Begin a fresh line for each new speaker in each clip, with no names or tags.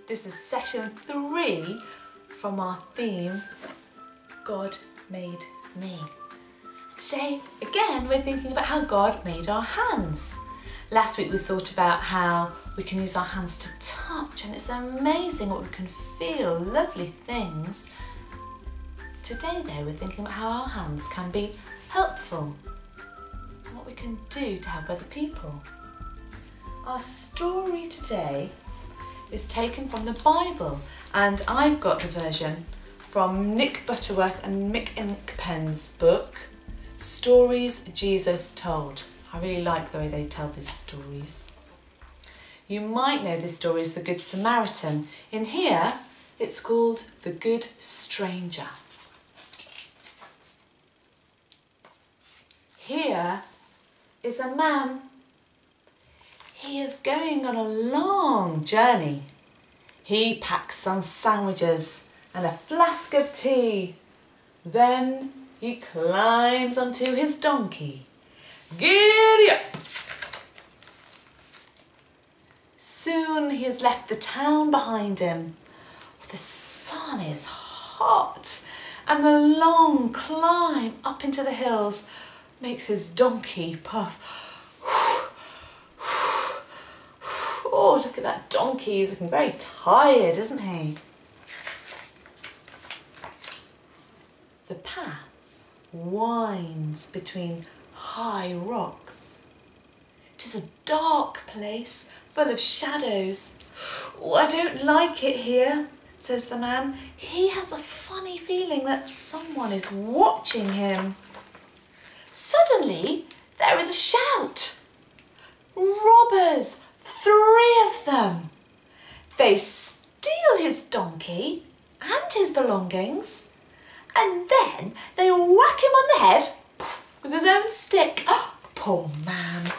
This is session 3 from our theme, God Made Me. Today, again, we're thinking about how God made our hands. Last week we thought about how we can use our hands to touch, and it's amazing what we can feel, lovely things. Today though, we're thinking about how our hands can be helpful and what we can do to help other people. Our story today is taken from the Bible, and I've got the version from Nick Butterworth and Mick Inkpen's book, Stories Jesus Told. I really like the way they tell these stories. You might know this story as the Good Samaritan. In here, it's called the Good Stranger. Here is a man. He is going on a long journey. He packs some sandwiches and a flask of tea. Then he climbs onto his donkey. Giddy up! Soon he has left the town behind him. The sun is hot, and the long climb up into the hills makes his donkey puff. Oh, look at that donkey. He's looking very tired, isn't he? The path winds between high rocks. It is a dark place full of shadows. Oh, I don't like it here, says the man. He has a funny feeling that someone is watching him. Suddenly, there is a shout. Robbers! 3 of them. They steal his donkey and his belongings, and then they whack him on the head with his own stick. Oh, poor man.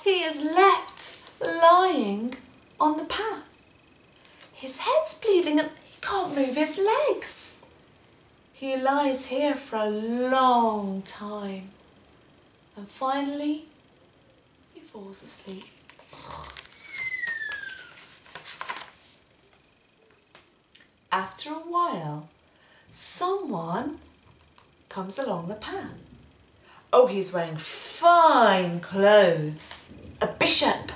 He is left lying on the path. His head's bleeding and he can't move his legs. He lies here for a long time, and finally he falls asleep. After a while, someone comes along the path. Oh, he's wearing fine clothes. A bishop.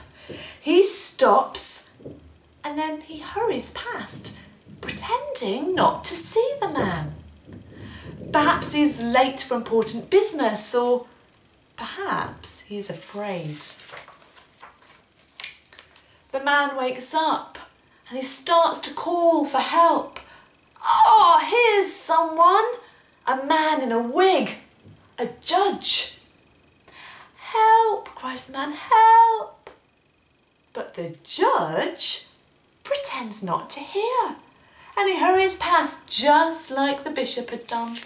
He stops and then he hurries past, pretending not to see the man. Perhaps he's late for important business, or perhaps he's afraid. The man wakes up and he starts to call for help. Oh, here's someone! A man in a wig, a judge. Help, cries the man, help! But the judge pretends not to hear, and he hurries past just like the bishop had done.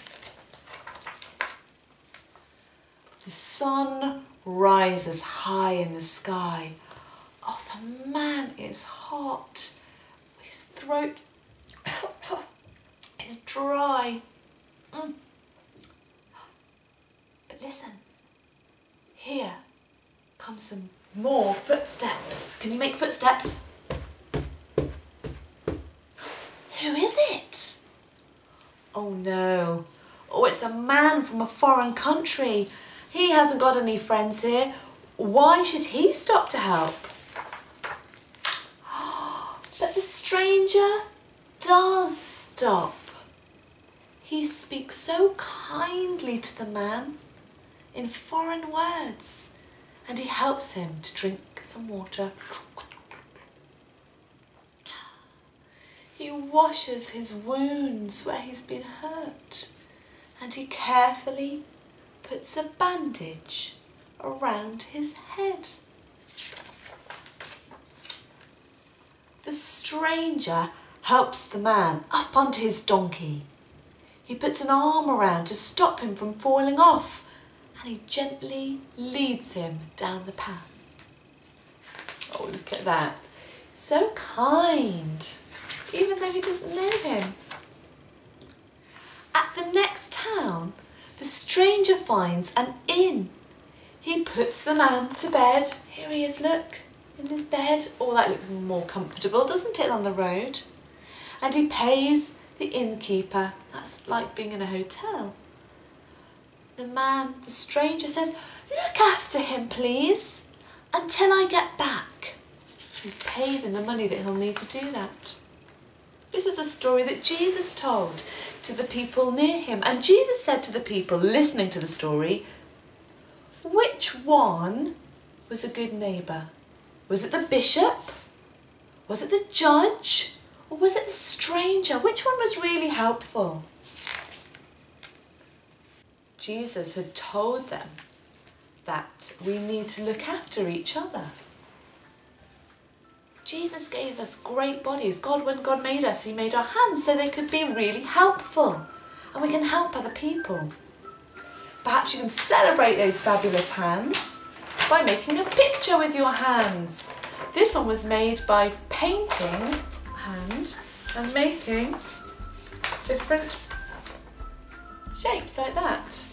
The sun rises high in the sky. Oh, the man is hot. His throat is dry. But listen, here come some more footsteps. Can you make footsteps? Who is it? Oh no. Oh, it's a man from a foreign country. He hasn't got any friends here. Why should he stop to help? But the stranger does stop. He speaks so kindly to the man in foreign words, and he helps him to drink some water. He washes his wounds where he's been hurt, and he carefully puts a bandage around his head. The stranger helps the man up onto his donkey. He puts an arm around to stop him from falling off, and he gently leads him down the path. Oh, look at that. So kind, even though he doesn't know him. At the next town, the stranger finds an inn. He puts the man to bed. Here he is, look. in his bed. Oh, that looks more comfortable, doesn't it, on the road? And he pays the innkeeper. That's like being in a hotel. The stranger says, "Look after him, please, until I get back." He's paid him the money that he'll need to do that. This is a story that Jesus told to the people near him. And Jesus said to the people listening to the story, which one was a good neighbour? Was it the bishop? Was it the judge? Or was it the stranger? Which one was really helpful? Jesus had told them that we need to look after each other. Jesus gave us great bodies. When God made us, he made our hands so they could be really helpful. And we can help other people. Perhaps you can celebrate those fabulous hands by making a picture with your hands. This one was made by painting a hand and making different shapes like that.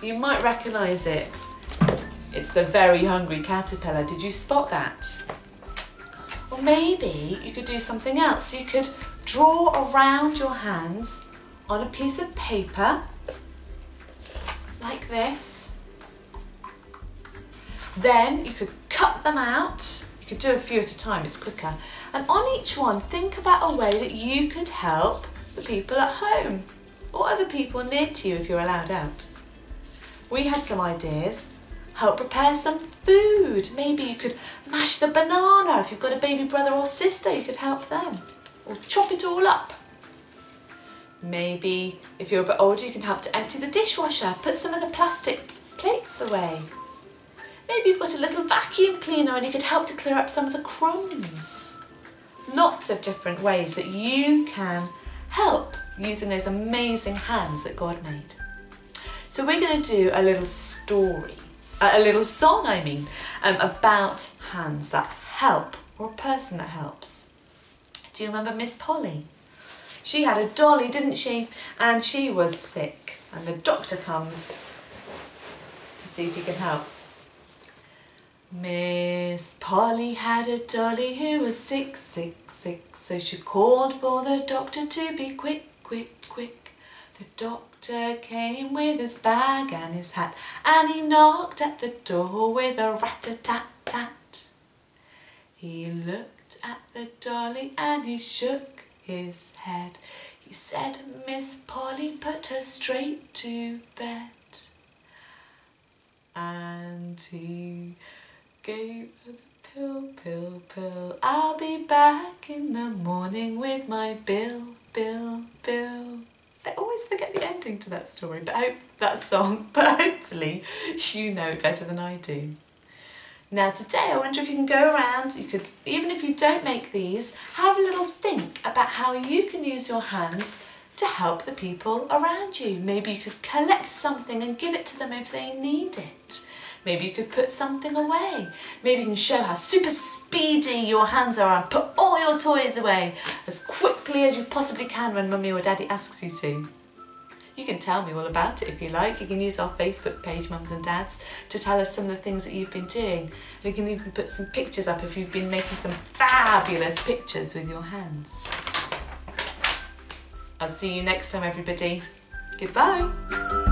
You might recognise it. It's the very hungry caterpillar. Did you spot that? Or maybe you could do something else. You could draw around your hands on a piece of paper like this. Then you could cut them out. You could do a few at a time, it's quicker. And on each one, think about a way that you could help the people at home or other people near to you if you're allowed out. We had some ideas. Help prepare some food. Maybe you could mash the banana. If you've got a baby brother or sister, you could help them. Or chop it all up. Maybe if you're a bit older, you can help to empty the dishwasher. Put some of the plastic plates away. Maybe you've got a little vacuum cleaner and you could help to clear up some of the crumbs. Lots of different ways that you can help using those amazing hands that God made. So we're going to do a little story, a little song about hands that help, or a person that helps. Do you remember Miss Polly? She had a dolly, didn't she? And she was sick, and the doctor comes to see if he can help. Miss Polly had a dolly who was sick, sick, sick, so she called for the doctor to be quick, quick, quick. The doctor came with his bag and his hat, and he knocked at the door with a rat-a-tat-tat. He looked at the dolly and he shook his head. He said, "Miss Polly, put her straight to bed." And he gave her the pill, pill, pill. "I'll be back in the morning with my bill, bill, bill." I always forget the ending to that story, but hopefully you know it better than I do. Now today, I wonder if you can go around, you could, even if you don't make these, have a little think about how you can use your hands to help the people around you. Maybe you could collect something and give it to them if they need it. Maybe you could put something away. Maybe you can show how super speedy your hands are and put all your toys away as quickly as you possibly can when Mummy or Daddy asks you to. You can tell me all about it if you like. You can use our Facebook page, Mums and Dads, to tell us some of the things that you've been doing. You can even put some pictures up if you've been making some fabulous pictures with your hands. I'll see you next time, everybody. Goodbye.